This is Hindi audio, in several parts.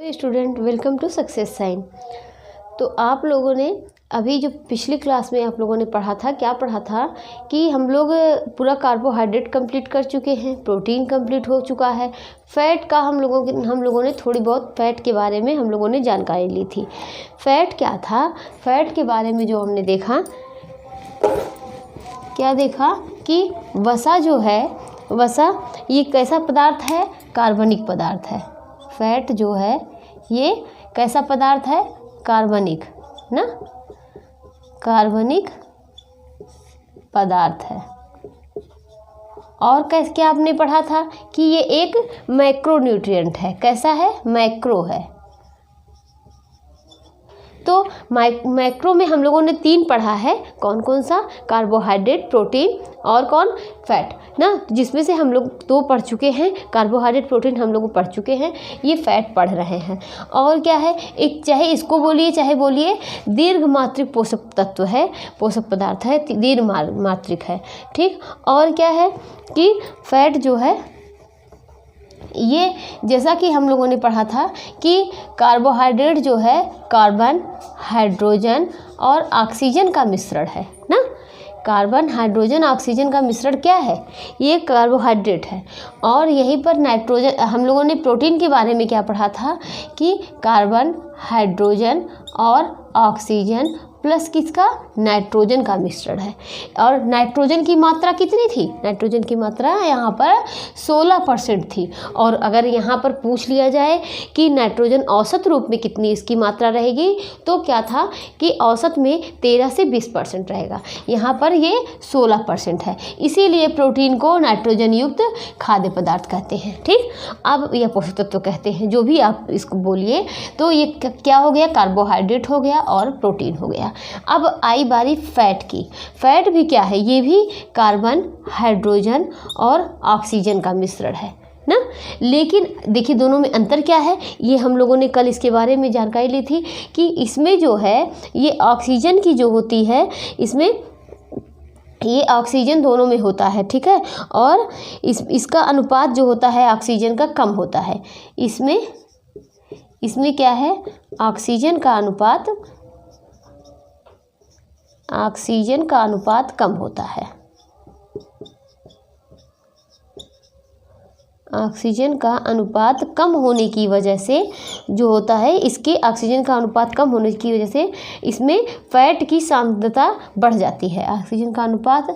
Student, welcome to success sign. तो आप लोगों ने अभी जो पिछली क्लास में आप लोगों ने पढ़ा था, क्या पढ़ा था कि हम लोग पूरा कार्बोहाइड्रेट कंप्लीट कर चुके हैं, प्रोटीन कंप्लीट हो चुका है, फैट का हम लोगों ने थोड़ी बहुत फैट के बारे में हम लोगों ने जानकारी ली थी। फैट क्या था? फैट के बारे में जो हमने देखा, क्या देखा कि वसा जो है, वसा ये कैसा पदार्थ है? कार्बनिक पदार्थ है। फैट जो है ये कैसा पदार्थ है? कार्बनिक ना, कार्बनिक पदार्थ है। और कैसे क्या आपने पढ़ा था कि ये एक मैक्रोन्यूट्रिएंट है। कैसा है? मैक्रो है। तो मैक्रो में हम लोगों ने 3 पढ़ा है। कौन कौन सा? कार्बोहाइड्रेट, प्रोटीन और कौन? फैट ना, जिसमें से हम लोग 2 पढ़ चुके हैं। कार्बोहाइड्रेट, प्रोटीन हम लोग पढ़ चुके हैं, ये फैट पढ़ रहे हैं। और क्या है? एक चाहे इसको बोलिए चाहे बोलिए दीर्घ मात्रिक पोषक तत्व है, पोषक पदार्थ है, दीर्घ मात्रिक है। ठीक। और क्या है कि फैट जो है ये, जैसा कि हम लोगों ने पढ़ा था कि कार्बोहाइड्रेट जो है कार्बन, हाइड्रोजन और ऑक्सीजन का मिश्रण है ना। कार्बन, हाइड्रोजन, ऑक्सीजन का मिश्रण क्या है? ये कार्बोहाइड्रेट है। और यहीं पर नाइट्रोजन, हम लोगों ने प्रोटीन के बारे में क्या पढ़ा था कि कार्बन, हाइड्रोजन और ऑक्सीजन प्लस किसका? नाइट्रोजन का मिश्रण है। और नाइट्रोजन की मात्रा कितनी थी? नाइट्रोजन की मात्रा यहाँ पर 16% थी। और अगर यहाँ पर पूछ लिया जाए कि नाइट्रोजन औसत रूप में कितनी इसकी मात्रा रहेगी, तो क्या था कि औसत में 13 से 20% रहेगा। यहाँ पर ये 16% है। इसीलिए प्रोटीन को नाइट्रोजन युक्त खाद्य पदार्थ कहते हैं। ठीक। अब यह पोषक तत्व कहते हैं, जो भी आप इसको बोलिए। तो ये क्या हो गया? कार्बोहाइड्रेट हो गया और प्रोटीन हो गया। अब आई बारी फैट की। फैट भी क्या है? ये भी कार्बन, हाइड्रोजन और ऑक्सीजन का मिश्रण है ना। लेकिन देखिए दोनों में अंतर क्या है? ये हम लोगों ने कल इसके बारे में जानकारी ली थी कि इसमें जो है ये ऑक्सीजन की जो होती है, इसमें ये ऑक्सीजन दोनों में होता है। ठीक है। और इसका अनुपात जो होता है ऑक्सीजन का कम होता है। इसमें क्या है? ऑक्सीजन का अनुपात कम होता है। ऑक्सीजन का अनुपात कम होने की वजह से जो होता है, इसके ऑक्सीजन का अनुपात कम होने की वजह से इसमें फैट की सांद्रता बढ़ जाती है। ऑक्सीजन का अनुपात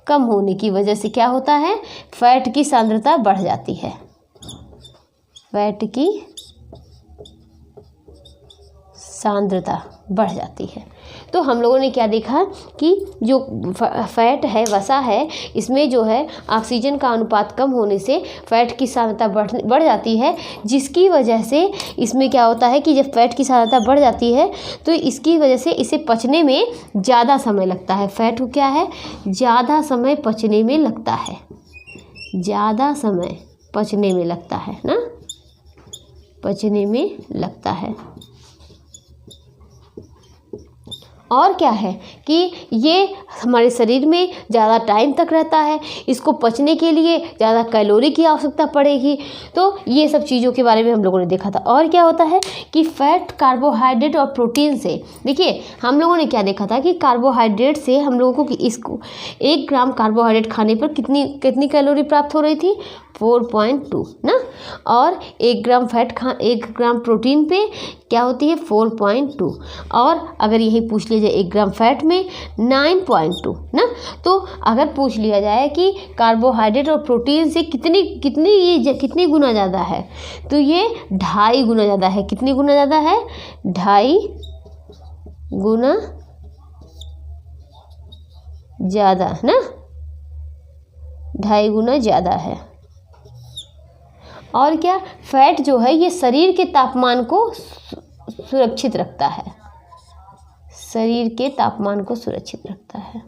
कम होने की वजह से क्या होता है? फैट की सांद्रता बढ़ जाती है। फैट की सांद्रता बढ़ जाती है। तो हम लोगों ने क्या देखा कि जो फैट है, वसा है, इसमें जो है ऑक्सीजन का अनुपात कम होने से फैट की सांद्रता बढ़ जाती है, जिसकी वजह से इसमें क्या होता है कि जब फैट की सांद्रता बढ़ जाती है तो इसकी वजह से इसे पचने में ज़्यादा समय लगता है। फैट को क्या है? ज़्यादा समय पचने में लगता है। ज़्यादा समय पचने में लगता है ना, पचने में लगता है। और क्या है कि ये हमारे शरीर में ज़्यादा टाइम तक रहता है, इसको पचने के लिए ज़्यादा कैलोरी की आवश्यकता पड़ेगी। तो ये सब चीज़ों के बारे में हम लोगों ने देखा था। और क्या होता है कि फैट, कार्बोहाइड्रेट और प्रोटीन से, देखिए हम लोगों ने क्या देखा था कि कार्बोहाइड्रेट से हम लोगों को इसको 1 ग्राम कार्बोहाइड्रेट खाने पर कितनी कैलोरी प्राप्त हो रही थी? 4.2 ना। और 1 ग्राम प्रोटीन पे क्या होती है? 4.2। और अगर यही पूछ लिया जाए 1 ग्राम फैट में 9.2 ना। तो अगर पूछ लिया जाए कि कार्बोहाइड्रेट और प्रोटीन से कितनी गुना ज़्यादा है, तो ये 2.5 गुना ज़्यादा है। कितनी गुना ज़्यादा है? 2.5 गुना ज़्यादा ना, 2.5 गुना ज़्यादा है। और क्या? फैट जो है ये शरीर के तापमान को सुरक्षित रखता है। शरीर के तापमान को सुरक्षित रखता है।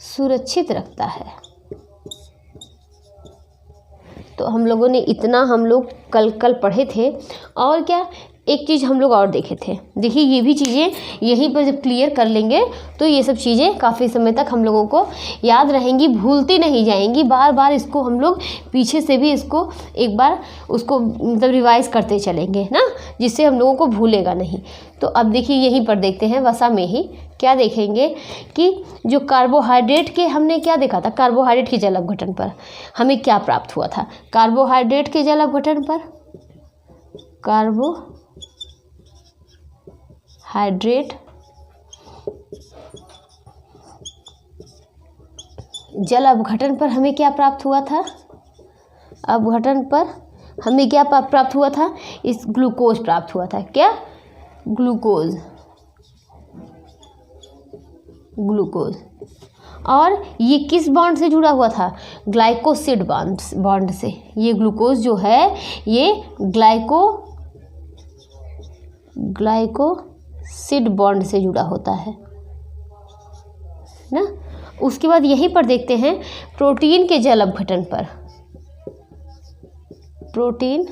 सुरक्षित रखता है। तो हम लोगों ने इतना हम लोग कल पढ़े थे। और क्या एक चीज़ हम लोग और देखे थे, देखिए ये भी चीज़ें यहीं पर जब क्लियर कर लेंगे तो ये सब चीज़ें काफ़ी समय तक हम लोगों को याद रहेंगी, भूलती नहीं जाएंगी। बार बार इसको हम लोग पीछे से भी इसको एक बार उसको मतलब रिवाइज करते चलेंगे ना, जिससे हम लोगों को भूलेगा नहीं। तो अब देखिए यहीं पर देखते हैं वसा में ही क्या देखेंगे कि जो कार्बोहाइड्रेट के हमने क्या देखा था, कार्बोहाइड्रेट के जल अपघटन पर हमें क्या प्राप्त हुआ था। कार्बोहाइड्रेट के जल अपघटन पर कार्बोहाइड्रेट जल अपघटन पर हमें क्या प्राप्त हुआ था, अपघटन पर हमें क्या प्राप्त हुआ था, इस ग्लूकोज प्राप्त हुआ था। क्या, ग्लूकोज। और ये किस बॉन्ड से जुड़ा हुआ था, ग्लाइकोसिड बॉन्ड से। ये ग्लूकोज जो है ये ग्लाइकोसिड बॉन्ड से जुड़ा होता है ना। उसके बाद यहीं पर देखते हैं प्रोटीन के जल अपघटन पर। प्रोटीन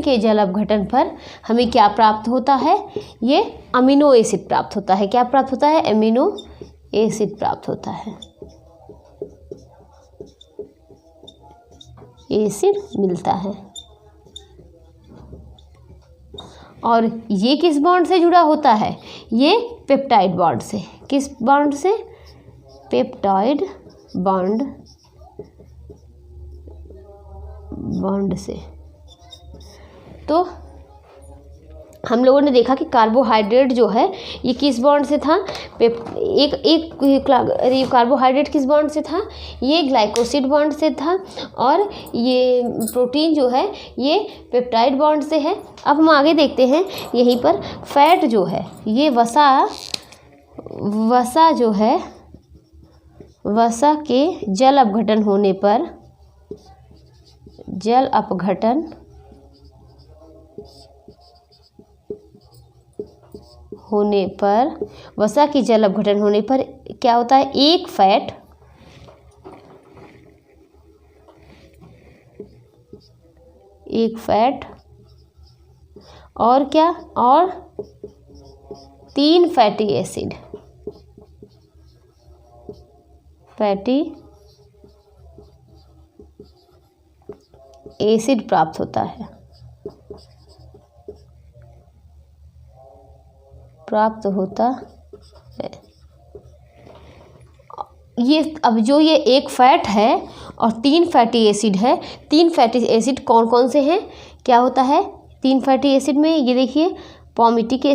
के जल अपघटन पर हमें क्या प्राप्त होता है, ये अमीनो एसिड प्राप्त होता है। क्या प्राप्त होता है, अमीनो एसिड प्राप्त होता है, एसिड मिलता है। और ये किस बॉन्ड से जुड़ा होता है, ये पेप्टाइड बॉन्ड से। किस बॉन्ड से, पेप्टाइड बॉन्ड से। तो हम लोगों ने देखा कि कार्बोहाइड्रेट जो है ये किस बॉन्ड से था, एक कार्बोहाइड्रेट किस बॉन्ड से था, ये ग्लाइकोसिड बॉन्ड से था। और ये प्रोटीन जो है ये पेप्टाइड बॉन्ड से है। अब हम आगे देखते हैं, यहीं पर फैट जो है ये वसा जो है, वसा के जल अपघटन होने पर वसा की जल अपघटन होने पर क्या होता है, एक फैट और क्या, और 3 फैटी एसिड प्राप्त होता है, ये अब जो ये एक फैट है और 3 फैटी एसिड है, 3 फैटी एसिड कौन कौन से हैं, क्या होता है 3 फैटी एसिड में, ये देखिए पॉमिटिक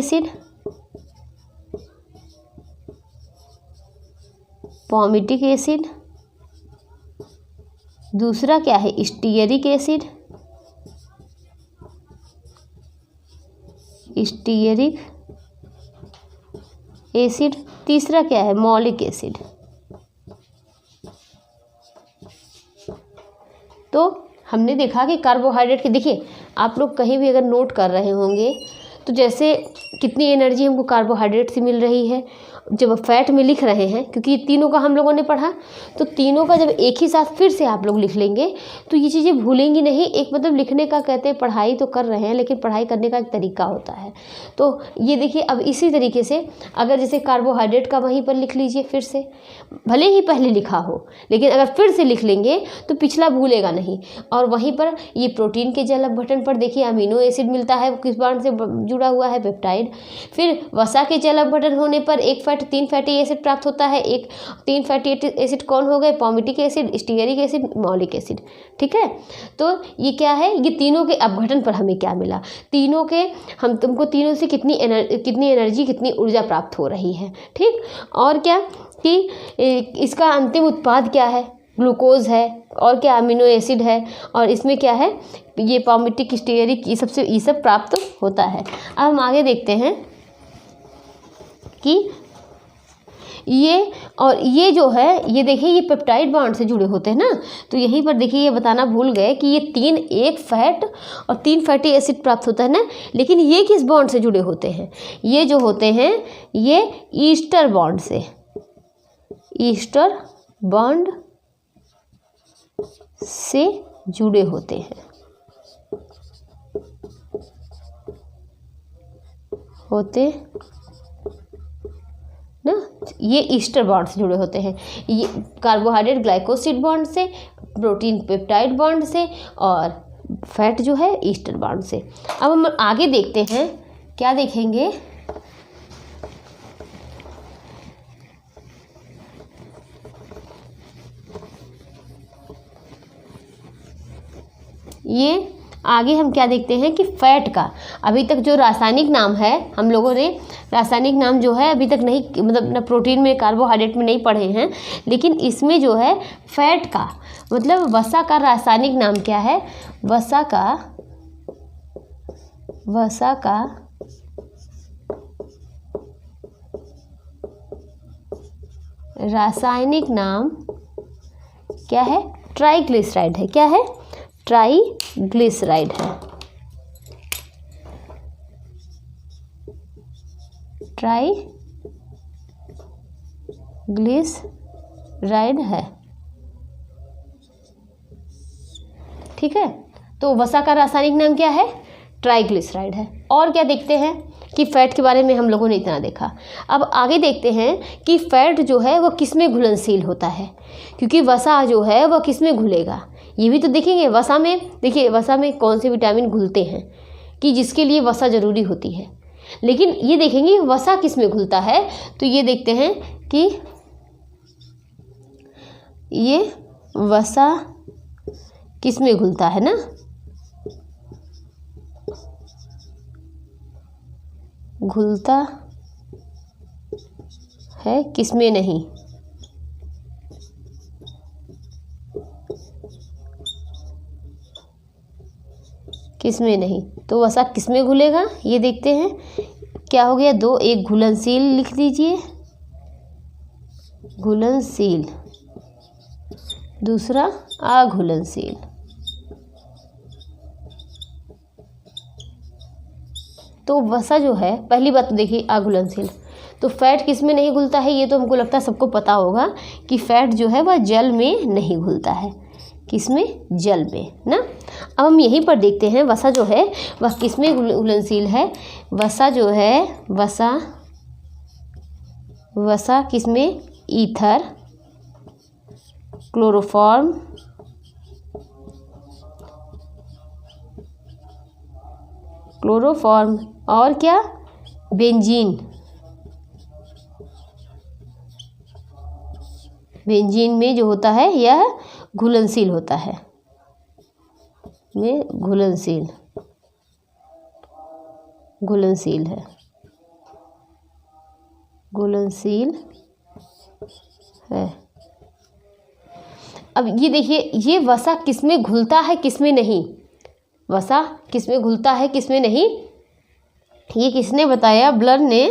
एसिड, दूसरा क्या है स्टीयरिक एसिड, तीसरा क्या है मॉलिक एसिड। तो हमने देखा कि कार्बोहाइड्रेट के, देखिए आप लोग कहीं भी अगर नोट कर रहे होंगे तो जैसे कितनी एनर्जी हमको कार्बोहाइड्रेट से मिल रही है, जब फैट में लिख रहे हैं, क्योंकि तीनों का हम लोगों ने पढ़ा, तो तीनों का जब एक ही साथ फिर से आप लोग लिख लेंगे तो ये चीज़ें भूलेंगी नहीं। एक मतलब लिखने का कहते हैं, पढ़ाई तो कर रहे हैं लेकिन पढ़ाई करने का एक तरीका होता है। तो ये देखिए अब इसी तरीके से अगर जैसे कार्बोहाइड्रेट का वहीं पर लिख लीजिए फिर से, भले ही पहले लिखा हो लेकिन अगर फिर से लिख लेंगे तो पिछला भूलेगा नहीं। और वहीं पर ये प्रोटीन के जल अपघटन पर देखिए अमीनो एसिड मिलता है, किस बॉन्ड से जुड़ा हुआ है, पेप्टाइड। फिर वसा के जल अपघटन होने पर 3 फैटी एसिड प्राप्त होता है। 3 फैटी एसिड कौन हो गए, पॉमिटिक एसिड, स्टीयरिक एसिड, मॉलिक एसिड। ठीक है, तो ये क्या है, ये तीनों के अपघटन पर हमें क्या मिला, तीनों के तुमको तीनों से कितनी एनर्जी कितनी ऊर्जा प्राप्त हो रही है। ठीक, और क्या कि इसका अंतिम उत्पाद क्या है, ग्लूकोज है, और क्या अमीनो एसिड है, और इसमें क्या है ये पॉमिटिक, स्टीयरिक, ये सब प्राप्त होता है। अब हम आगे देखते हैं कि ये जो है ये देखिए ये पेप्टाइड बॉन्ड से जुड़े होते हैं ना। तो यहीं पर देखिए ये बताना भूल गए कि ये एक फैट और 3 फैटी एसिड प्राप्त होता है ना, लेकिन ये किस बॉन्ड से जुड़े होते हैं, ये जो होते हैं ये ईस्टर बॉन्ड से, ईस्टर बॉन्ड से जुड़े होते हैं, ना, ये ईस्टर बॉन्ड से जुड़े होते हैं। ये कार्बोहाइड्रेट ग्लाइकोसिड बॉन्ड से, प्रोटीन पेप्टाइड बॉन्ड से, और फैट जो है ईस्टर बॉन्ड से। अब हम आगे देखते हैं, क्या देखेंगे, ये आगे हम क्या देखते हैं कि फैट का अभी तक जो रासायनिक नाम है, हम लोगों ने रासायनिक नाम जो है अभी तक नहीं, मतलब ना प्रोटीन में, कार्बोहाइड्रेट में नहीं पढ़े हैं, लेकिन इसमें जो है फैट का मतलब वसा का रासायनिक नाम क्या है। वसा का रासायनिक नाम क्या है, ट्राइग्लिसराइड है। क्या है, ट्राइग्लिसराइड है। ट्राइग्लिसराइड है, ठीक है। तो वसा का रासायनिक नाम क्या है, ट्राइग्लिसराइड है। और क्या देखते हैं कि फैट के बारे में हम लोगों ने इतना देखा। अब आगे देखते हैं कि फैट जो है वो किस में घुलनशील होता है, क्योंकि वसा जो है वह किस में घुलेगा ये भी तो देखेंगे। वसा में देखिए, वसा में कौन से विटामिन घुलते हैं कि जिसके लिए वसा ज़रूरी होती है, लेकिन ये देखेंगे वसा किस में घुलता है। तो ये देखते हैं कि ये वसा किस में घुलता है ना, घुलता है, किस में नहीं। किस में नहीं, तो वसा किस में घुलेगा ये देखते हैं। क्या हो गया, दो, एक घुलनशील लिख दीजिए, घुलनशील, दूसरा अघुलनशील। तो वसा जो है, पहली बात तो देखिए अघुलनशील, तो फैट किस में नहीं घुलता है, ये तो हमको लगता है सबको पता होगा कि फैट जो है वह जल में नहीं घुलता है। किस में, जल में ना। अब हम यहीं पर देखते हैं वसा जो है वह किस में घुलनशील है। वसा जो है, वसा किस में, ईथर, क्लोरोफॉर्म, और क्या, बेंजीन। बेंजीन में जो होता है यह घुलनशील होता है, में घुलनशील है, घुलनशील है। अब ये देखिए, ये वसा किस में घुलता है किस में नहीं, वसा किस में घुलता है किस में नहीं, ये किसने बताया, ब्लर ने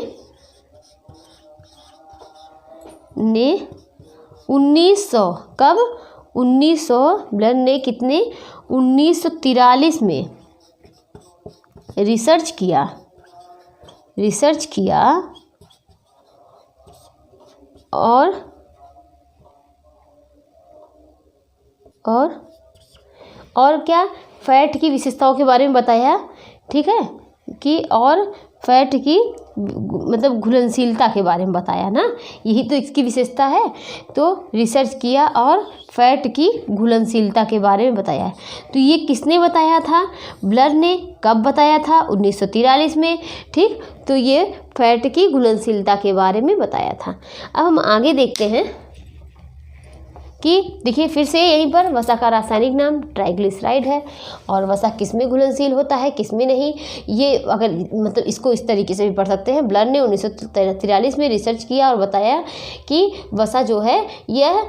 1900, कब, 1900, ब्लर ने कितने, 1943 में रिसर्च किया और क्या, फैट की विशेषताओं के बारे में बताया, ठीक है, कि और फैट की मतलब घुलनशीलता के बारे में बताया ना, यही तो इसकी विशेषता है। तो रिसर्च किया और फैट की घुलनशीलता के बारे में बताया। तो ये किसने बताया था, ब्लर ने। कब बताया था, 1943 में, ठीक। तो ये फैट की घुलनशीलता के बारे में बताया था। अब हम आगे देखते हैं कि देखिए फिर से यहीं पर वसा का रासायनिक नाम ट्राइग्लिसराइड है, और वसा किस में घुलनशील होता है किस में नहीं, ये अगर मतलब इसको इस तरीके से भी पढ़ सकते हैं। ब्लर ने 1943 में रिसर्च किया और बताया कि वसा जो है यह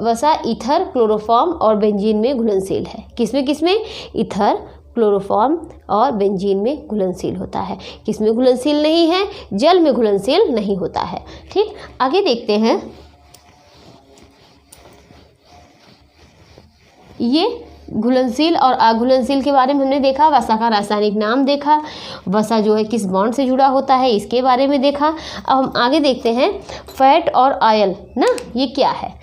वसा ईथर, क्लोरोफॉर्म और बेंजीन में घुलनशील है। किस में, ईथर, क्लोरोफॉर्म और बेंजीन में घुलनशील होता है। किस में घुलनशील नहीं है, जल में घुलनशील नहीं होता है, ठीक। आगे देखते हैं, ये घुलनशील और अघुलनशील के बारे में हमने देखा, वसा का रासायनिक नाम देखा, वसा जो है किस बॉन्ड से जुड़ा होता है इसके बारे में देखा। अब हम आगे देखते हैं फैट और ऑयल ना, ये क्या है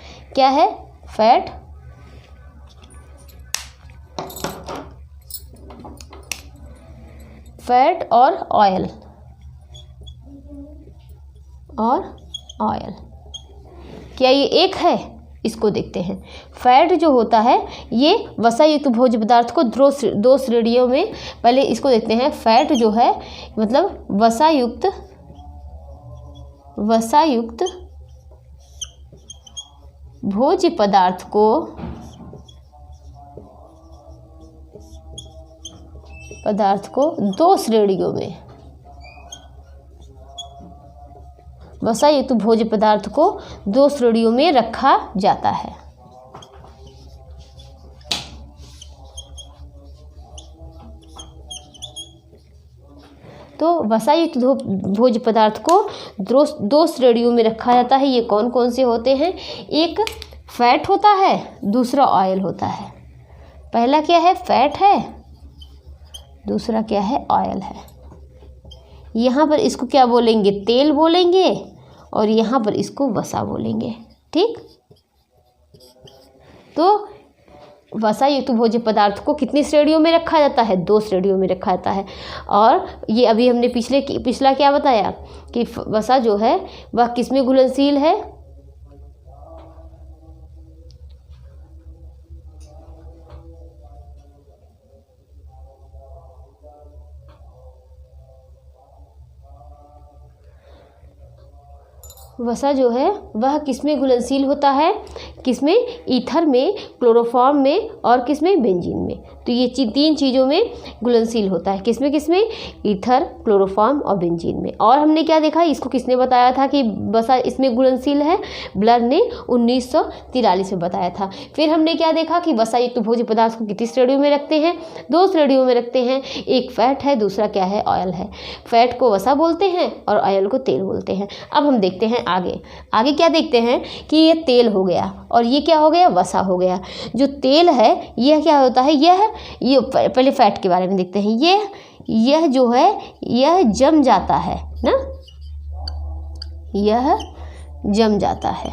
फैट और ऑयल क्या ये एक है? इसको देखते हैं। फैट जो होता है ये वसायुक्त भोज्य पदार्थ को दो श्रेणियों में, पहले इसको देखते हैं। फैट जो है मतलब वसायुक्त भोज्य पदार्थ को दो श्रेणियों में, वसायुक्त भोज्य पदार्थ को दो श्रेणियों में रखा जाता है। तो वसायुक्त भोज्य पदार्थ को दो श्रेणियों में रखा जाता है। ये कौन कौन से होते हैं? एक फैट होता है, दूसरा ऑयल होता है। पहला क्या है? फैट है, दूसरा क्या है? ऑयल है। यहाँ पर इसको क्या बोलेंगे? तेल बोलेंगे, और यहाँ पर इसको वसा बोलेंगे। ठीक, तो वसायुक्त भोज्य पदार्थ को कितनी श्रेणियों में रखा जाता है? दो श्रेणियों में रखा जाता है। और ये अभी हमने पिछला क्या बताया कि वसा जो है वह किसमें घुलनशील है? वसा जो है वह किसमें घुलनशील होता है? किसमें? ईथर में, क्लोरोफॉर्म में और किसमें? बेंजीन में। तो ये तीन चीज़ों में घुलनशील होता है। किसमें? ईथर, क्लोरोफॉर्म और बेंजीन में। और हमने क्या देखा? इसको किसने बताया था कि वसा इसमें घुलनशील है? ब्लर ने 1943 में बताया था। फिर हमने क्या देखा कि वसायुक्त भोज्य पदार्थ को कितनी श्रेणियों में रखते हैं? दो श्रेणियों में रखते हैं। एक फैट है, दूसरा क्या है? ऑयल है। फैट को वसा बोलते हैं और ऑयल को तेल बोलते हैं। अब हम देखते हैं आगे क्या देखते हैं कि ये तेल हो गया और ये क्या हो गया? वसा हो गया। जो तेल है यह क्या होता है? ये पहले फैट के बारे में देखते हैं। यह जो है यह जम जाता है ना, यह जम जाता है।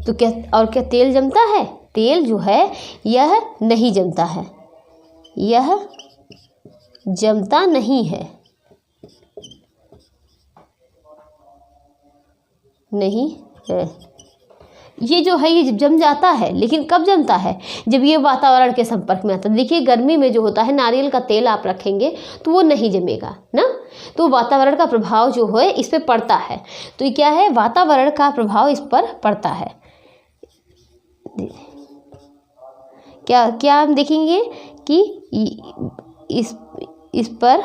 तो क्या तेल जमता है? तेल जो है यह नहीं जमता है, यह जमता नहीं है, नहीं है। ये जो है ये जम जाता है, लेकिन कब जमता है? जब ये वातावरण के संपर्क में आता है। देखिए गर्मी में जो होता है नारियल का तेल आप रखेंगे तो वो नहीं जमेगा ना, तो वातावरण का प्रभाव जो है इस पर पड़ता है। तो ये क्या है? वातावरण का प्रभाव इस पर पड़ता है। क्या हम देखेंगे कि इस पर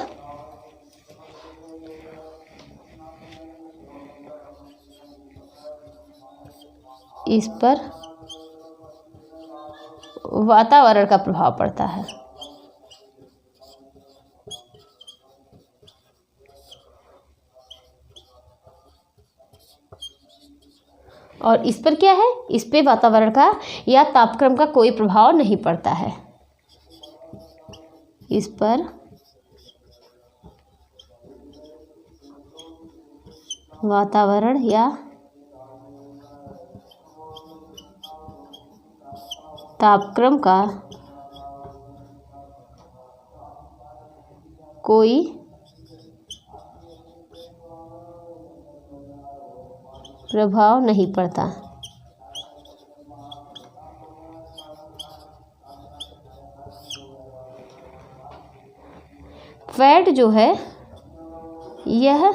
वातावरण का प्रभाव पड़ता है। और इस पर क्या है? इस पे वातावरण का या तापक्रम का कोई प्रभाव नहीं पड़ता है। इस पर वातावरण या तापक्रम का कोई प्रभाव नहीं पड़ता। फैट जो है यह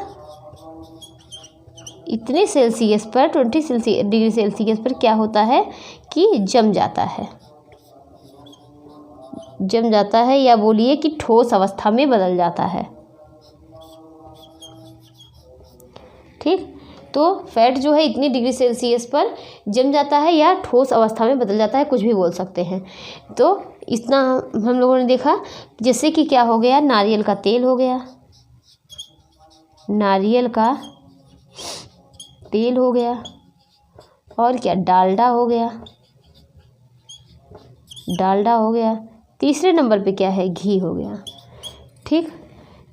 इतने सेल्सियस पर 20 डिग्री सेल्सियस पर क्या होता है कि जम जाता है या बोलिए कि ठोस अवस्था में बदल जाता है। ठीक, तो फैट जो है इतनी डिग्री सेल्सियस पर जम जाता है या ठोस अवस्था में बदल जाता है, कुछ भी बोल सकते हैं। तो इतना हम लोगों ने देखा। जैसे कि क्या हो गया? नारियल का तेल हो गया, नारियल का तेल हो गया, और क्या? डालडा हो गया, डालडा हो गया, तीसरे नंबर पे क्या है, घी हो गया। ठीक,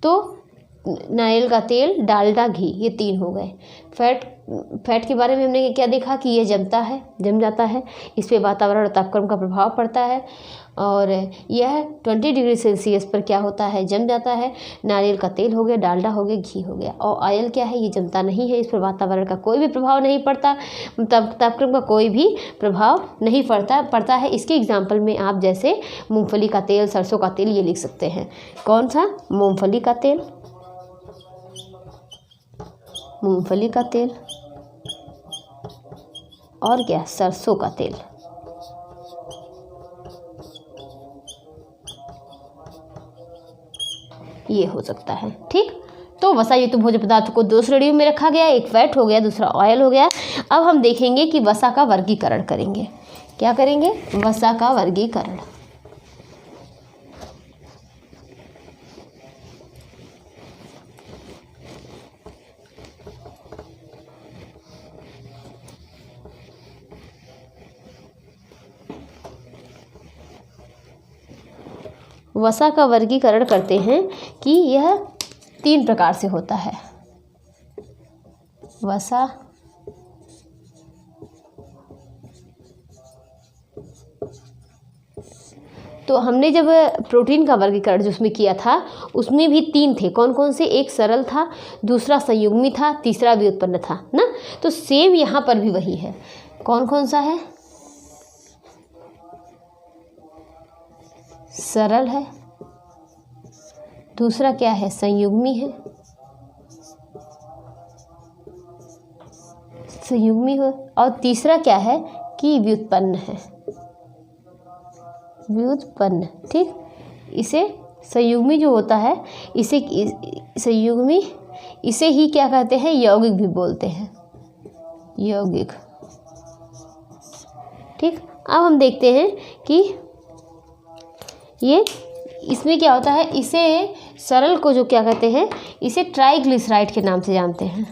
तो नारियल का तेल, डालडा, घी, ये 3 हो गए। फैट के बारे में हमने क्या देखा कि ये जम जाता है, इस पे वातावरण और तापक्रम का प्रभाव पड़ता है और यह 20 डिग्री सेल्सियस पर क्या होता है, जम जाता है। नारियल का तेल हो गया, डालडा हो गया, घी हो गया। और ऑयल क्या है, ये जमता नहीं है, इस पर वातावरण का कोई भी प्रभाव नहीं पड़ता, तापक्रम का कोई भी प्रभाव नहीं पड़ता है। इसके एग्जाम्पल में आप जैसे मूँगफली का तेल, सरसों का तेल, ये लिख सकते हैं। कौन सा, मूँगफली का तेल, मूँगफली का तेल, और क्या, सरसों का तेल। ये हो सकता है। ठीक, तो वसा युक्त भोज्य पदार्थ को 2 श्रेणियों में रखा गया, एक फैट हो गया, दूसरा ऑयल हो गया। अब हम देखेंगे कि वसा का वर्गीकरण करेंगे। क्या करेंगे, वसा का वर्गीकरण। वसा का वर्गीकरण करते हैं कि यह 3 प्रकार से होता है। वसा तो हमने जब प्रोटीन का वर्गीकरण जिसमें किया था उसमें भी 3 थे। कौन कौन से, एक सरल था, दूसरा संयुग्मी था, तीसरा व्युत्पन्न था ना। तो सेम यहाँ पर भी वही है। कौन कौन सा है, सरल है, दूसरा क्या है, संयुग्मी है, संयुग्मी हो, और तीसरा क्या है कि व्युत्पन्न है, व्युत्पन्न। ठीक, इसे संयुग्मी जो होता है, इसे संयुग्मी, इसे ही क्या कहते हैं, यौगिक भी बोलते हैं, यौगिक। ठीक, अब हम देखते हैं कि ये इसमें क्या होता है। इसे सरल को जो क्या कहते हैं, इसे ट्राइग्लिसराइड के नाम से जानते हैं।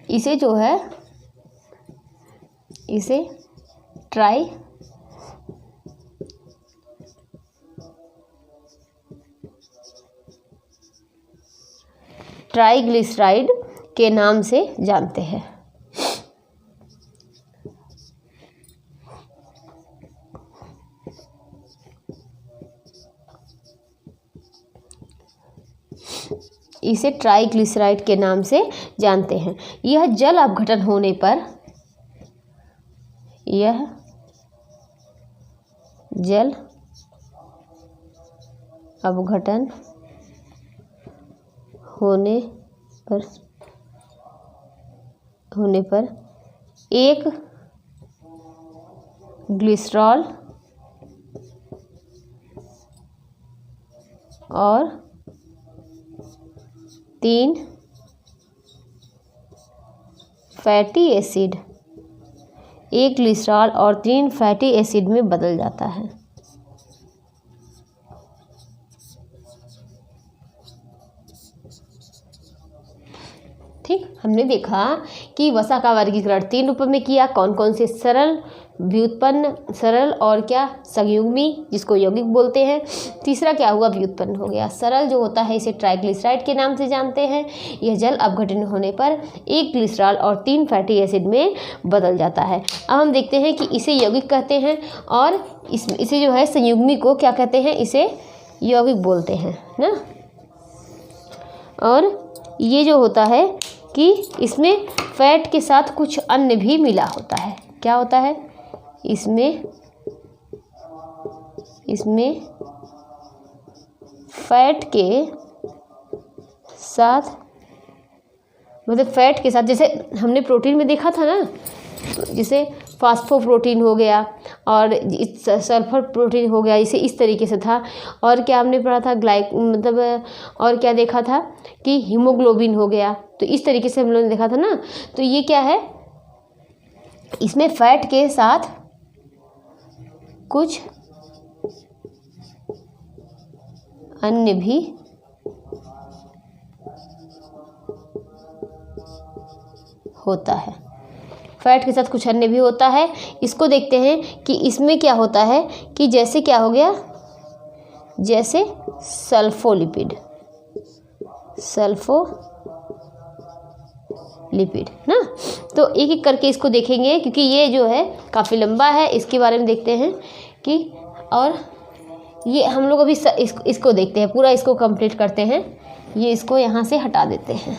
इसे जो है, इसे ट्राइग्लिसराइड के नाम से जानते हैं। इसे ट्राइग्लिसराइड के नाम से जानते हैं। यह जल अपघटन होने पर, यह जल अपघटन होने पर एक ग्लिसरॉल और 3 फैटी एसिड, एक ग्लिसरॉल और 3 फैटी एसिड में बदल जाता है। ठीक, हमने देखा कि वसा का वर्गीकरण 3 रूपों में किया। कौन कौन से, सरल, व्युत्पन्न, सरल और क्या, संयुग्मी जिसको यौगिक बोलते हैं। तीसरा क्या हुआ, व्युत्पन्न हो गया। सरल जो होता है इसे ट्राइग्लिसराइड के नाम से जानते हैं। यह जल अपघटन होने पर एक ग्लिसरॉल और 3 फैटी एसिड में बदल जाता है। अब हम देखते हैं कि इसे यौगिक कहते हैं और इसे जो है संयुग्मी को क्या कहते हैं, इसे यौगिक बोलते हैं ना। और ये जो होता है कि इसमें फैट के साथ कुछ अन्य भी मिला होता है। क्या होता है, इसमें फैट के साथ, मतलब फैट के साथ, जैसे हमने प्रोटीन में देखा था ना, जैसे फास्फोप्रोटीन हो गया और सल्फर प्रोटीन हो गया, इसे इस तरीके से था। और क्या हमने पढ़ा था, मतलब और क्या देखा था कि हीमोग्लोबिन हो गया। तो इस तरीके से हम लोगों ने देखा था ना। तो ये क्या है, इसमें फैट के साथ कुछ अन्य भी होता है। फैट के साथ कुछ अन्य भी होता है। इसको देखते हैं कि इसमें क्या होता है कि जैसे क्या हो गया, जैसे सल्फोलिपिड ना। तो एक एक करके इसको देखेंगे क्योंकि ये जो है काफ़ी लंबा है, इसके बारे में देखते हैं कि, और ये हम लोग अभी इसको देखते हैं, पूरा इसको कंप्लीट करते हैं। ये इसको यहाँ से हटा देते हैं।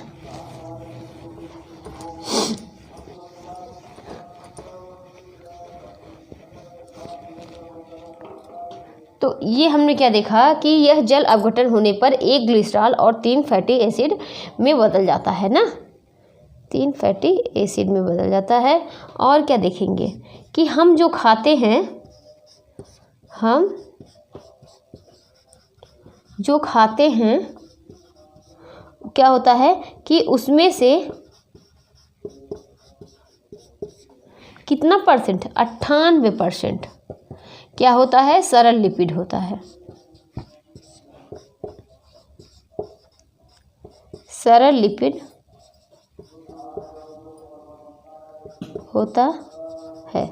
तो ये हमने क्या देखा कि यह जल अपघटन होने पर 1 ग्लिसरॉल और 3 फैटी एसिड में बदल जाता है ना, 3 फैटी एसिड में बदल जाता है। और क्या देखेंगे कि हम जो खाते हैं, हम जो खाते हैं क्या होता है कि उसमें से कितना परसेंट, 98% क्या होता है, सरल लिपिड होता है। सरल लिपिड होता है।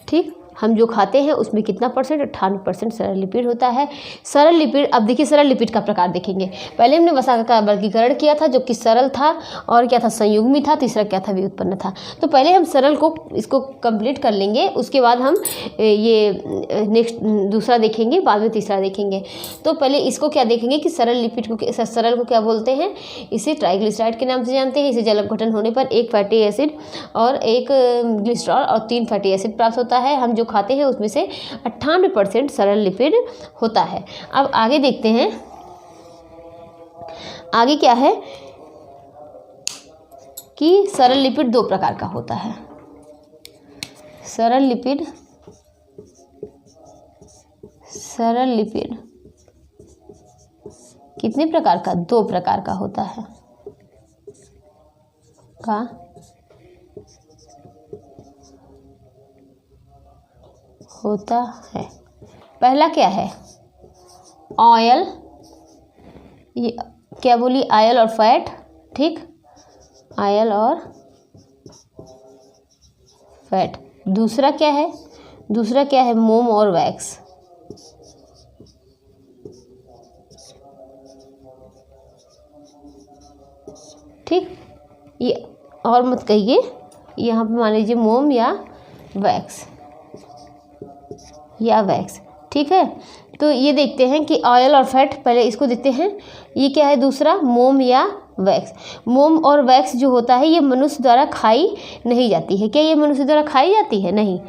ठीक, हम जो खाते हैं उसमें कितना परसेंट, 98% सरल लिपिड होता है। सरल लिपिड, अब देखिए सरल लिपिड का प्रकार देखेंगे। पहले हमने वसा का वर्गीकरण किया था जो कि सरल था, और क्या था, संयुग्मी था, तीसरा क्या था, व्युत्पन्न था। तो पहले हम सरल को इसको कंप्लीट कर लेंगे, उसके बाद हम ये नेक्स्ट दूसरा देखेंगे, बाद में तीसरा देखेंगे। तो पहले इसको क्या देखेंगे कि सरल लिपिड को, सरल को क्या बोलते हैं, इसे ट्राइग्लिसराइड के नाम से जानते हैं। इसे जल अपघटन होने पर 1 फैटी एसिड और 1 ग्लिसरॉल और 3 फैटी एसिड प्राप्त होता है। हम जो खाते हैं उसमें से 98% सरल लिपिड होता है। अब आगे देखते हैं, आगे क्या है कि सरल लिपिड 2 प्रकार का होता है। सरल लिपिड कितने प्रकार का, 2 प्रकार का होता है पहला क्या है, ऑयल, ये क्या बोली, ऑयल और फैट। ठीक, ऑयल और फैट। दूसरा क्या है, मोम और वैक्स। ठीक, ये और मत कहिए, यहाँ पे मान लीजिए मोम या वैक्स। ठीक है, तो ये देखते हैं कि ऑयल और फैट, पहले इसको देखते हैं। ये क्या है, दूसरा मोम या वैक्स। मोम और वैक्स जो होता है ये मनुष्य द्वारा खाई नहीं जाती है। क्या ये मनुष्य द्वारा खाई जाती है? नहीं,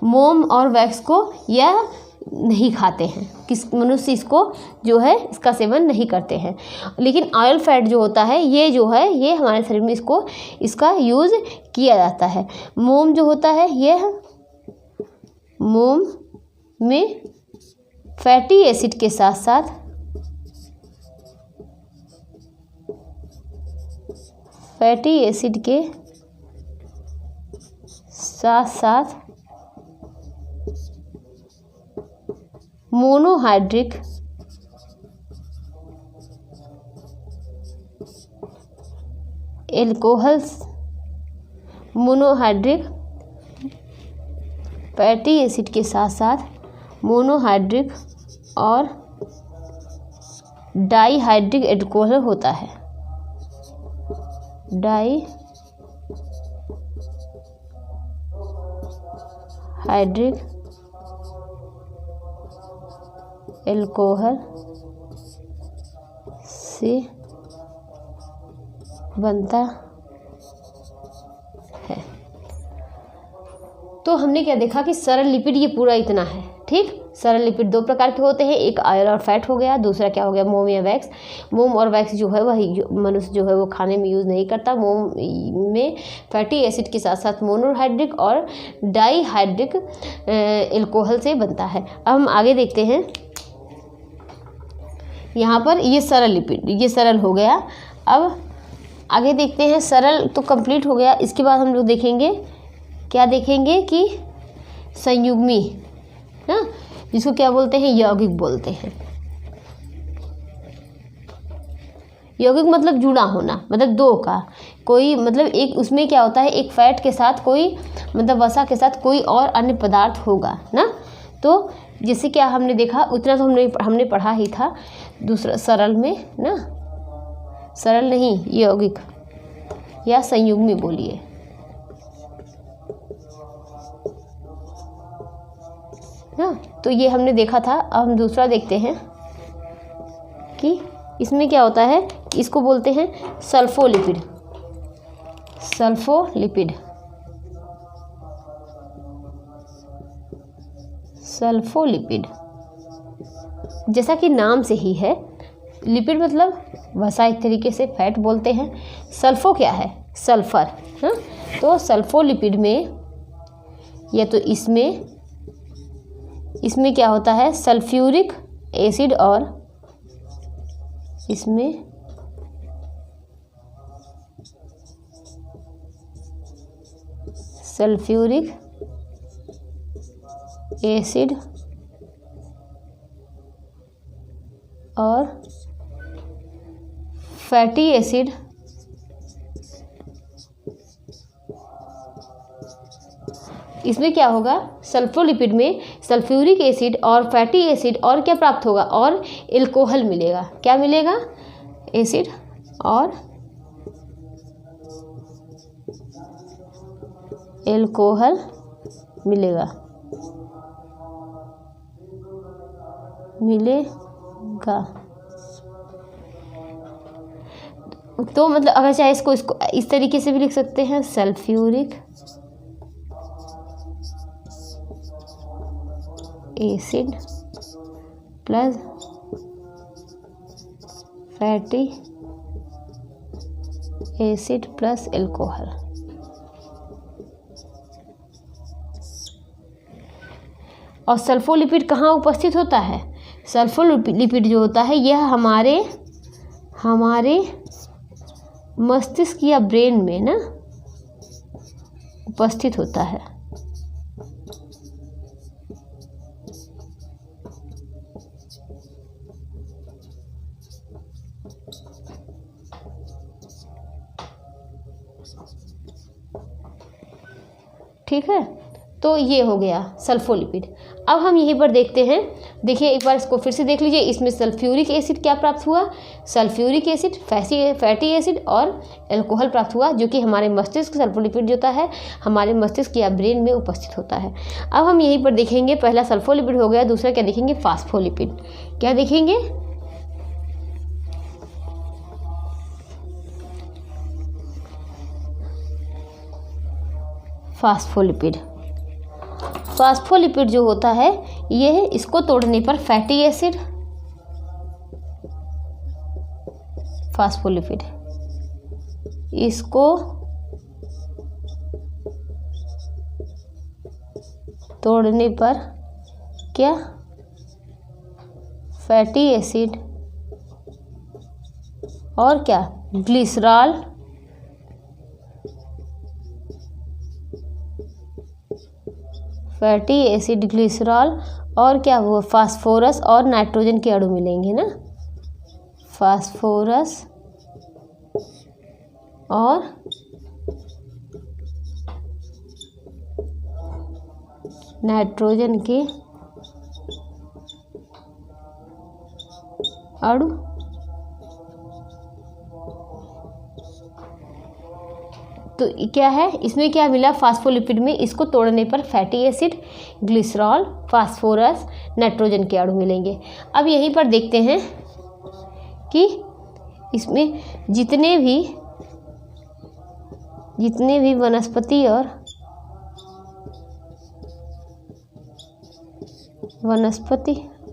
मोम और वैक्स को यह नहीं खाते हैं, मनुष्य इसको जो है इसका सेवन नहीं करते हैं। लेकिन ऑयल फैट जो होता है ये जो है ये हमारे शरीर में इसका यूज़ किया जाता है। मोम जो होता है यह मोम में फैटी एसिड के साथ साथ monohydric alcohol, monohydric fatty acid के साथ मोनोहाइड्रिक और डाईहाइड्रिक एल्कोहल होता है। डाईहाइड्रिक एल्कोहल से बनता है। तो हमने क्या देखा कि सरल लिपिड ये पूरा इतना है। ठीक, सरल लिपिड 2 प्रकार के होते हैं, एक ऑयल और फैट हो गया, दूसरा क्या हो गया, मोम या वैक्स। मोम और वैक्स जो है वही मनुष्य जो है वो खाने में यूज़ नहीं करता। मोम में फैटी एसिड के साथ साथ मोनोहाइड्रिक और डाईहाइड्रिक एल्कोहल से बनता है। अब हम आगे देखते हैं, यहाँ पर ये सरल लिपिड, ये सरल हो गया। अब आगे देखते हैं, सरल तो कंप्लीट हो गया। इसके बाद हम लोग देखेंगे, क्या देखेंगे कि संयुग्मी ना, जिसको क्या बोलते हैं, यौगिक बोलते हैं। यौगिक मतलब जुड़ा होना, मतलब दो का कोई, मतलब एक उसमें क्या होता है, एक फैट के साथ कोई, मतलब वसा के साथ कोई और अन्य पदार्थ होगा ना। तो जैसे क्या हमने देखा, उतना तो हमने पढ़ा ही था दूसरा सरल में ना, सरल नहीं, यौगिक या संयुग्मी बोलिए ना। तो ये हमने देखा था। अब हम दूसरा देखते हैं कि इसमें क्या होता है, इसको बोलते हैं सल्फोलिपिड। सल्फोलिपिड, सल्फोलिपिड जैसा कि नाम से ही है, लिपिड मतलब वसा, एक तरीके से फैट बोलते हैं। सल्फो क्या है, सल्फर, हाँ। तो सल्फोलिपिड में या तो इसमें क्या होता है, सल्फ्यूरिक एसिड और इसमें सल्फ्यूरिक एसिड और फैटी एसिड इसमें क्या होगा, सल्फोलिपिड में सल्फ्यूरिक एसिड और फैटी एसिड और क्या प्राप्त होगा, और एल्कोहल मिलेगा। क्या मिलेगा, एसिड और एल्कोहल मिलेगा। तो मतलब अगर चाहे इसको इस तरीके से भी लिख सकते हैं, sulphuric acid plus fatty acid plus alcohol. और सल्फोलिपिड कहाँ उपस्थित होता है, सल्फोलिपिड जो होता है यह हमारे मस्तिष्क या ब्रेन में ना उपस्थित होता है। ठीक है, तो ये हो गया सल्फोलिपिड। अब हम यहीं पर देखते हैं, देखिए एक बार इसको फिर से देख लीजिए। इसमें सल्फ्यूरिक एसिड क्या प्राप्त हुआ, सल्फ्यूरिक एसिड, फैटी एसिड और एल्कोहल प्राप्त हुआ, जो कि हमारे मस्तिष्क, सल्फोलिपिड जो होता है हमारे मस्तिष्क या ब्रेन में उपस्थित होता है। अब हम यहीं पर देखेंगे, पहला सल्फोलिपिड हो गया, दूसरा क्या देखेंगे, फास्फोलिपिड। क्या देखेंगे, फास्फोलिपिड। फास्फोलिपिड जो होता है ये, इसको तोड़ने पर फैटी एसिड, फास्फोलिपिड इसको तोड़ने पर क्या, फैटी एसिड और क्या, ग्लिसरॉल फैटी एसिड, ग्लिसरॉल और क्या, वो फास्फोरस और नाइट्रोजन के अणु मिलेंगे ना, फास्फोरस और नाइट्रोजन के अणु। तो क्या है, इसमें क्या मिला, फास्फोलिपिड में इसको तोड़ने पर fatty acid, glycerol, phosphorus, nitrogen के अणु मिलेंगे। अब यहीं पर देखते हैं कि इसमें जितने भी वनस्पति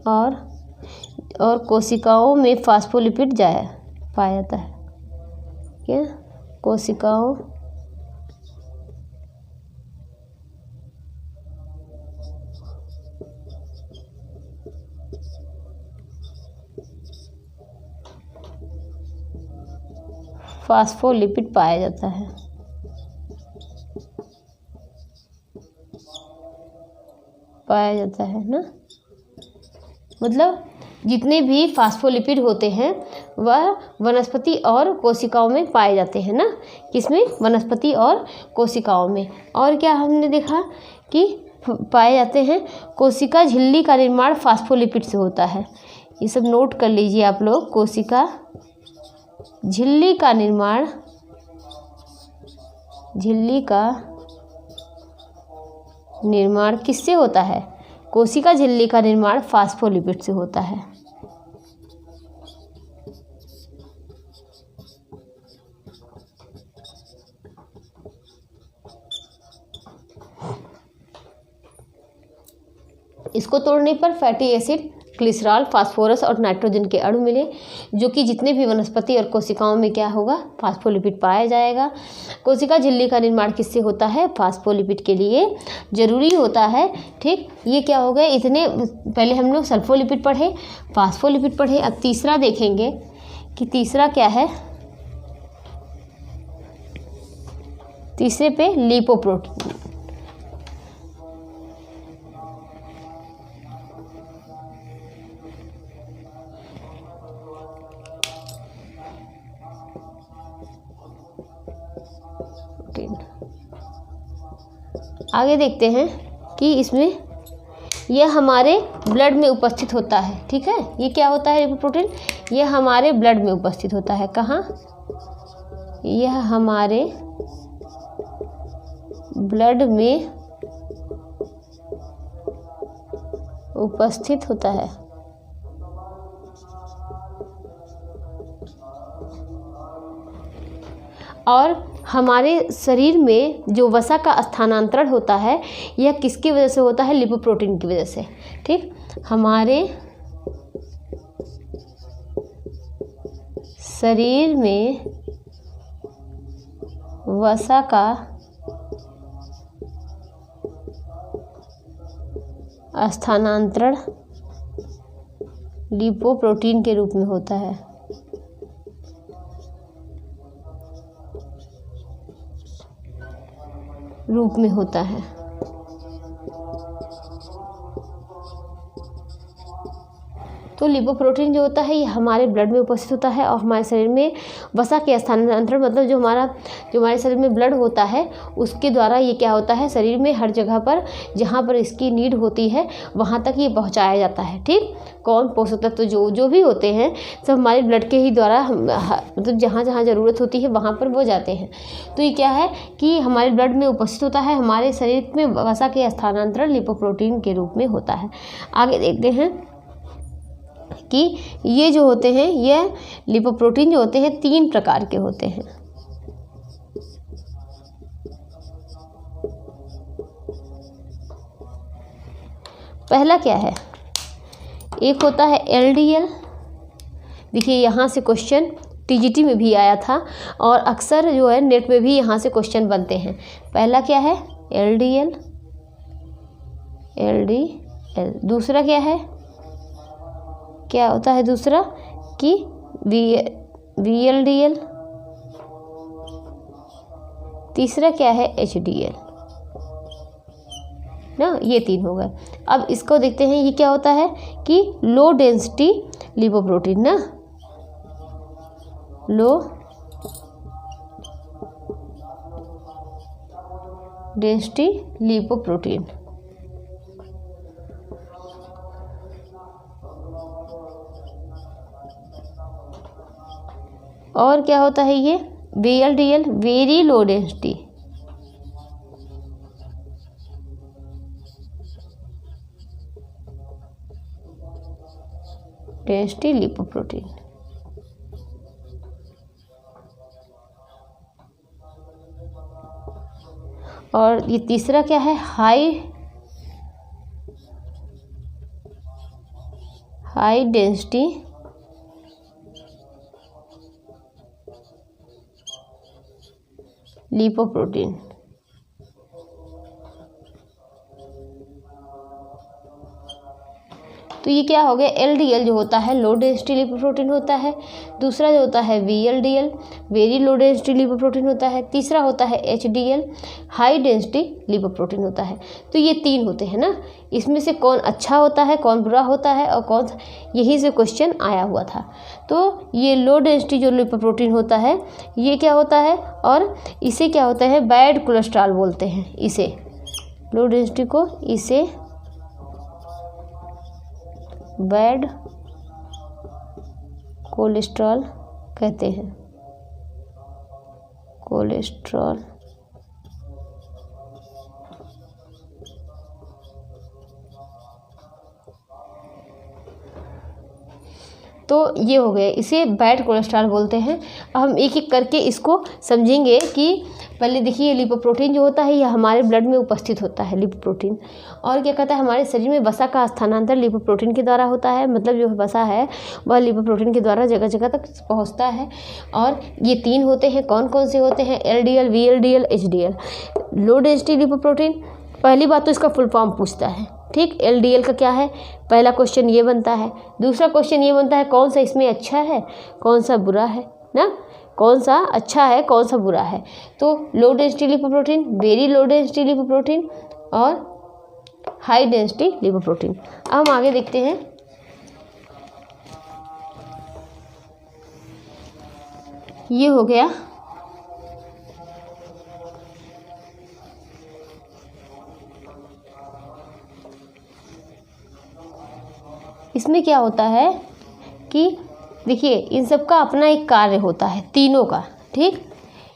और कोशिकाओं में फास्फोलिपिड पाया जाता है। क्या, कोशिकाओं फास्फोलिपिड पाया जाता है। ना, मतलब जितने भी फास्फोलिपिड होते हैं वह वनस्पति और कोशिकाओं में पाए जाते हैं ना, किसमें? वनस्पति और कोशिकाओं में। और क्या हमने देखा कि पाए जाते हैं, कोशिका झिल्ली का निर्माण फास्फोलिपिड से होता है। ये सब नोट कर लीजिए आप लोग। कोशिका झिल्ली का निर्माण, झिल्ली का निर्माण किससे होता है? कोशिका झिल्ली का निर्माण फास्फोलिपिड से होता है। इसको तोड़ने पर फैटी एसिड, ग्लिसरॉल, फास्फोरस और नाइट्रोजन के अणु मिले, जो कि जितने भी वनस्पति और कोशिकाओं में क्या होगा? फास्फोलिपिड पाया जाएगा। कोशिका झिल्ली का निर्माण किससे होता है? फास्फोलिपिड के लिए जरूरी होता है। ठीक, ये क्या हो गए? इतने पहले हम लोग सल्फोलिपिड पढ़े, फास्फोलिपिड पढ़े। अब तीसरा देखेंगे कि तीसरा क्या है। तीसरे पे लिपोप्रोटीन। आगे देखते हैं कि इसमें यह हमारे ब्लड में उपस्थित होता है। ठीक है, ये क्या होता है? लिपोप्रोटीन यह हमारे ब्लड में उपस्थित होता है। कहाँ? यह हमारे ब्लड में उपस्थित होता है। और हमारे शरीर में जो वसा का स्थानांतरण होता है, यह किसकी वजह से होता है? लिपोप्रोटीन की वजह से। ठीक, हमारे शरीर में वसा का स्थानांतरण लिपोप्रोटीन के रूप में होता है। तो लिपोप्रोटीन जो होता है ये हमारे ब्लड में उपस्थित होता है और हमारे शरीर में वसा के स्थानांतरण, मतलब जो हमारे शरीर में ब्लड होता है उसके द्वारा ये क्या होता है? शरीर में हर जगह पर जहाँ पर इसकी नीड होती है वहाँ तक ये पहुँचाया जाता है। ठीक, कौन? पोषक तत्व जो भी होते हैं सब हमारे ब्लड के ही द्वारा, मतलब जहाँ जहाँ ज़रूरत होती है वहाँ पर वो जाते हैं। तो ये क्या है कि हमारे ब्लड में उपस्थित होता है, हमारे शरीर में वसा के स्थानांतरण लिपोप्रोटीन के रूप में होता है। आगे देखते हैं कि ये जो होते हैं, ये लिपोप्रोटीन जो होते हैं 3 प्रकार के होते हैं। पहला क्या है? एक होता है LDL। देखिए यहाँ से क्वेश्चन TGT में भी आया था और अक्सर जो है नेट में भी यहाँ से क्वेश्चन बनते हैं। पहला क्या है? LDL। दूसरा क्या है? क्या होता है दूसरा? कि VLDL। तीसरा क्या है? HDL ना। ये 3 हो गए। अब इसको देखते हैं, ये क्या होता है कि लो डेंसिटी लिपोप्रोटीन ना, लो डेंसिटी लिपोप्रोटीन। और क्या होता है ये? VLDL, very low density lipoprotein. और ये तीसरा क्या है? High density lipoprotein. तो ये क्या हो गया, LDL जो होता है लो डेंसिटी लिपोप्रोटीन होता है, दूसरा जो होता है VLDL very low density lipoprotein होता है, तीसरा होता है HDL हाई डेंसिटी लिपोप्रोटीन होता है। तो ये 3 होते हैं ना, इसमें से कौन अच्छा होता है कौन बुरा होता है और कौन, यही से क्वेश्चन आया हुआ था। तो ये लो डेंसिटी जो लिपोप्रोटीन होता है ये क्या होता है, और इसे क्या होता है बैड कोलेस्ट्रॉल बोलते हैं, इसे लो डेंसिटी को इसे बैड कोलेस्ट्रॉल कहते हैं, कोलेस्ट्रॉल। तो ये हो गए, इसे बैड कोलेस्ट्रॉल बोलते हैं। अब हम एक एक करके इसको समझेंगे कि पहले देखिए लिपोप्रोटीन जो होता है यह हमारे ब्लड में उपस्थित होता है लिपोप्रोटीन, और क्या कहता है हमारे शरीर में वसा का स्थानांतरण लिपोप्रोटीन के द्वारा होता है, मतलब जो वसा है वह लिपोप्रोटीन के द्वारा जगह जगह तक पहुंचता है। और ये 3 होते हैं, कौन कौन से होते हैं, LDL VLDL HDL low density lipoprotein. पहली बात तो इसका फुल फॉर्म पूछता है, ठीक, LDL का क्या है, पहला क्वेश्चन ये बनता है। दूसरा क्वेश्चन ये बनता है कौन सा इसमें अच्छा है कौन सा बुरा है ना, कौन सा अच्छा है कौन सा बुरा है। तो low density lipoprotein, very low density lipoprotein और हाई डेंसिटी लिपोप्रोटीन। अब हम आगे देखते हैं। ये हो गया इसमें क्या होता है कि देखिए इन सब का अपना एक कार्य होता है तीनों का, ठीक।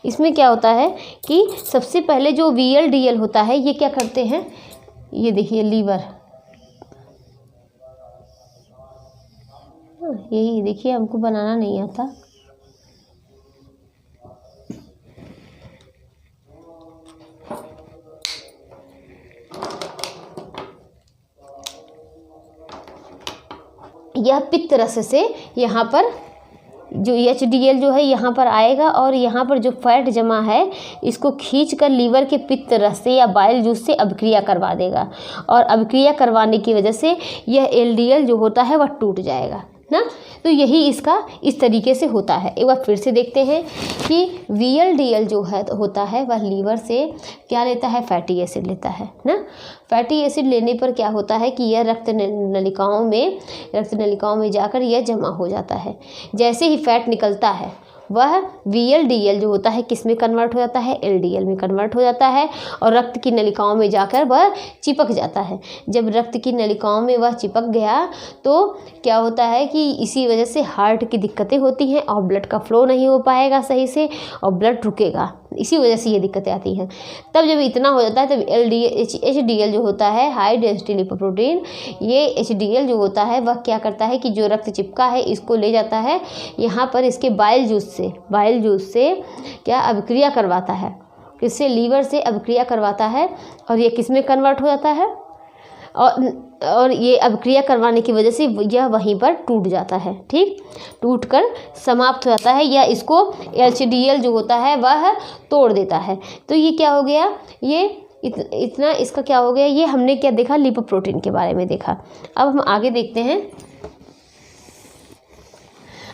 इसमें क्या होता है कि सबसे पहले जो VLDL होता है ये क्या करते हैं, ये देखिए लीवर, यही देखिए हमको बनाना नहीं आता, यह पित्त रस से यहाँ पर जो HDL जो है यहाँ पर आएगा और यहाँ पर जो फैट जमा है इसको खींचकर लीवर के पित्त रस से या बाइल जूस से अभिक्रिया करवा देगा, और अभिक्रिया करवाने की वजह से यह LDL जो होता है वह टूट जाएगा ना। तो यही इसका इस तरीके से होता है। एक बार फिर से देखते हैं कि VLDL जो है होता है वह लीवर से क्या लेता है, फैटी एसिड लेता है ना। फैटी एसिड लेने पर क्या होता है कि यह रक्त नलिकाओं में जाकर यह जमा हो जाता है। जैसे ही फैट निकलता है वह VLDL जो होता है किस में कन्वर्ट हो जाता है, LDL में कन्वर्ट हो जाता है और रक्त की नलिकाओं में जाकर वह चिपक जाता है। जब रक्त की नलिकाओं में वह चिपक गया तो क्या होता है कि इसी वजह से हार्ट की दिक्कतें होती हैं और ब्लड का फ्लो नहीं हो पाएगा सही से और ब्लड रुकेगा, इसी वजह से ये दिक्कतें आती हैं। तब जब इतना हो जाता है तब HDL जो होता है हाई डेंसिटी लिपोप्रोटीन, ये HDL जो होता है वह क्या करता है कि जो रक्त चिपका है इसको ले जाता है यहाँ पर इसके बाइल जूस से क्या अभिक्रिया करवाता है, इससे लीवर से अभिक्रिया करवाता है और ये किस में कन्वर्ट हो जाता है, और ये अभिक्रिया करवाने की वजह से यह वहीं पर टूट जाता है, ठीक, टूटकर समाप्त हो जाता है या इसको HDL जो होता है वह तोड़ देता है। तो ये क्या हो गया, ये इतना इसका क्या हो गया, ये हमने क्या देखा, लिपोप्रोटीन के बारे में देखा। अब हम आगे देखते हैं।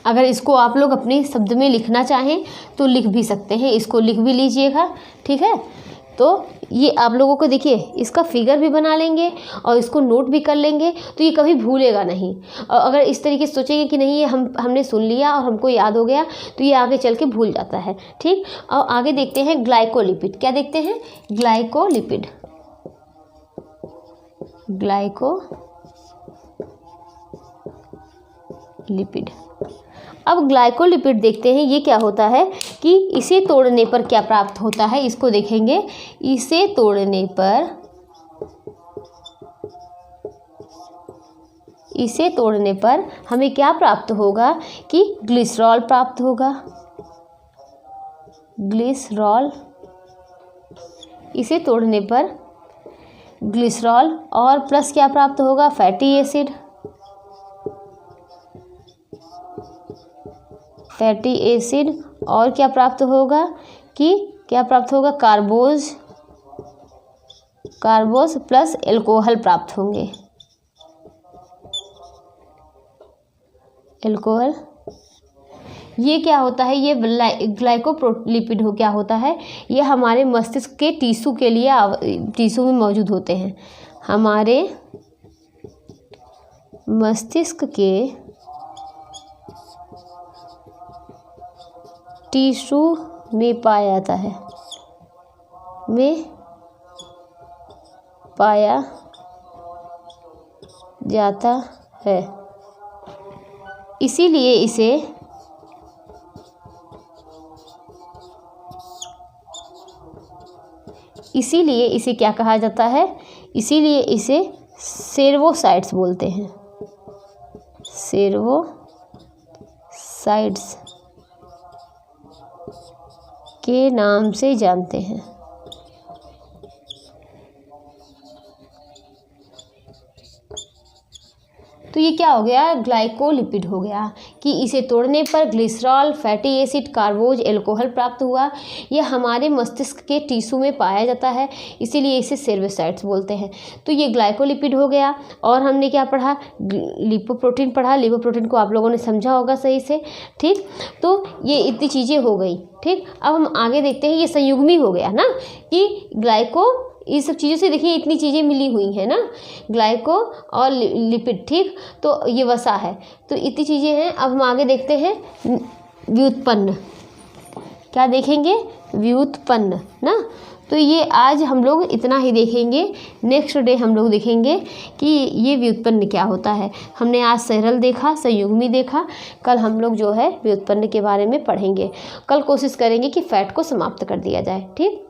अगर इसको आप लोग अपने शब्द में लिखना चाहें तो लिख भी सकते हैं, इसको लिख भी लीजिएगा, ठीक है। तो ये आप लोगों को देखिए इसका फिगर भी बना लेंगे और इसको नोट भी कर लेंगे तो ये कभी भूलेगा नहीं। और अगर इस तरीके से सोचेंगे कि नहीं ये हमने सुन लिया और हमको याद हो गया तो ये आगे चल के भूल जाता है, ठीक। और आगे देखते हैं ग्लाइकोलिपिड। क्या देखते हैं, ग्लाइकोलिपिड। अब ग्लाइकोलिपिड देखते हैं ये क्या होता है कि इसे तोड़ने पर क्या प्राप्त होता है, इसको देखेंगे। इसे तोड़ने पर हमें क्या प्राप्त होगा कि ग्लिसरॉल प्राप्त होगा, ग्लिसरॉल। इसे तोड़ने पर ग्लिसरॉल और प्लस क्या प्राप्त होगा, फैटी एसिड और क्या प्राप्त होगा कि कार्बोज प्लस एल्कोहल प्राप्त होंगे। एल्कोहल। ये क्या होता है, ये ग्लाइकोलिपिड हो क्या होता है, ये हमारे मस्तिष्क के टिश्यू के लिए टिश्यू में मौजूद होते हैं, हमारे मस्तिष्क के टिश्यू में पाया जाता है, पाया जाता है। इसीलिए इसे क्या कहा जाता है, इसीलिए इसे सेर्वोसाइट्स बोलते हैं, सेर्वोसाइट्स के नाम से जानते हैं। तो ये क्या हो गया, ग्लाइकोलिपिड हो गया कि इसे तोड़ने पर ग्लिसरॉल, फैटी एसिड, कार्बोज, एल्कोहल प्राप्त हुआ। यह हमारे मस्तिष्क के टिश्यू में पाया जाता है, इसीलिए इसे सेर्वोसाइट्स बोलते हैं। तो ये ग्लाइकोलिपिड हो गया। और हमने क्या पढ़ा, लिपोप्रोटीन पढ़ा। लिपोप्रोटीन को आप लोगों ने समझा होगा सही से, ठीक। तो ये इतनी चीज़ें हो गई, ठीक। अब हम आगे देखते हैं, ये संयुग्मी हो गया ना कि ग्लाइको, ये सब चीज़ों से देखिए इतनी चीज़ें मिली हुई हैं ना, ग्लाइको और लिपिड, ठीक। तो ये वसा है, तो इतनी चीज़ें हैं। अब हम आगे देखते हैं व्युत्पन्न, क्या देखेंगे, व्युत्पन्न ना। तो ये आज हम लोग इतना ही देखेंगे, नेक्स्ट डे हम लोग देखेंगे कि ये व्युत्पन्न क्या होता है। हमने आज सरल देखा, संयुग्मी देखा, कल हम लोग जो है व्युत्पन्न के बारे में पढ़ेंगे। कल कोशिश करेंगे कि फैट को समाप्त कर दिया जाए, ठीक।